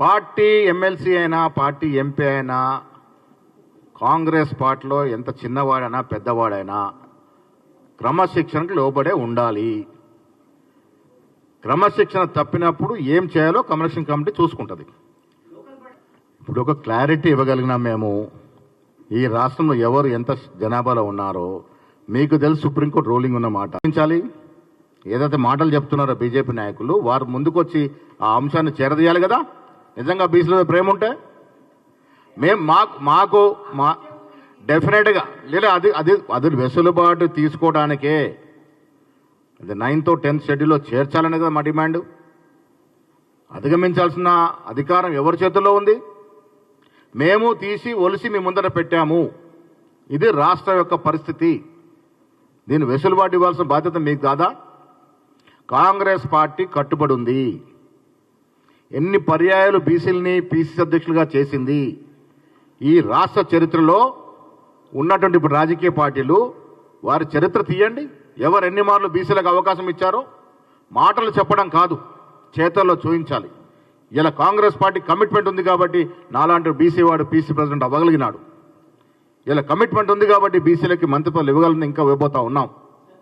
Party MLC అయినా party MP అయినా కాంగ్రెస్ పార్టీలో ఎంత చిన్నవాడైనా పెద్దవాడైనా క్రమశిక్షణకు లోబడే ఉండాలి. క్రమశిక్షణ తప్పినప్పుడు ఏం చేయాలో కమిషన్ కమిటీ చూసుకుంటుంది. ఇప్పుడు ఒక క్లారిటీ ఇవ్వగలిగినా మేము ఈ రాష్ట్రంలో ఎవరు ఎంత జనాభాలో ఉన్నారో మీకు తెలుసు. సుప్రీంకోర్టు రూలింగ్ ఉన్న మాట ఏదైతే మాటలు చెప్తున్నారో బీజేపీ నాయకులు వారు ముందుకొచ్చి ఆ అంశాన్ని చేరదీయాలి కదా. నిజంగా బీసీలో ప్రేమ ఉంటే మేము మాకు డెఫినెట్గా లేదా అది వెసులుబాటు తీసుకోవడానికే అది 9th or 10th షెడ్యూల్లో చేర్చాలనే కదా మా డిమాండ్. అధిగమించాల్సిన అధికారం ఎవరి చేతుల్లో ఉంది? మేము తీసి ఒలిసి మీ ముందర పెట్టాము. ఇది రాష్ట్రం యొక్క పరిస్థితి. దీన్ని వెసులుబాటు ఇవ్వాల్సిన బాధ్యత మీకు కాదా? కాంగ్రెస్ పార్టీ కట్టుబడి ఉంది. ఎన్ని పర్యాయాలు బీసీలని పీసీసీ అధ్యక్షులుగా చేసింది. ఈ రాష్ట్ర చరిత్రలో ఉన్నటువంటి ఇప్పుడు రాజకీయ పార్టీలు వారి చరిత్ర తీయండి. ఎవరు ఎన్ని మార్లు బీసీలకు అవకాశం ఇచ్చారో మాటలు చెప్పడం కాదు, చేతల్లో చూపించాలి. ఇలా కాంగ్రెస్ పార్టీ కమిట్మెంట్ ఉంది కాబట్టి నాలాంటి బీసీ వాడు పీసీ ప్రెసిడెంట్ అవ్వగలిగినాడు. ఇలా కమిట్మెంట్ ఉంది కాబట్టి బీసీలకి మంత్రి పదవులు ఇవ్వగలని ఇంకా ఇవ్వబోతా ఉన్నాం.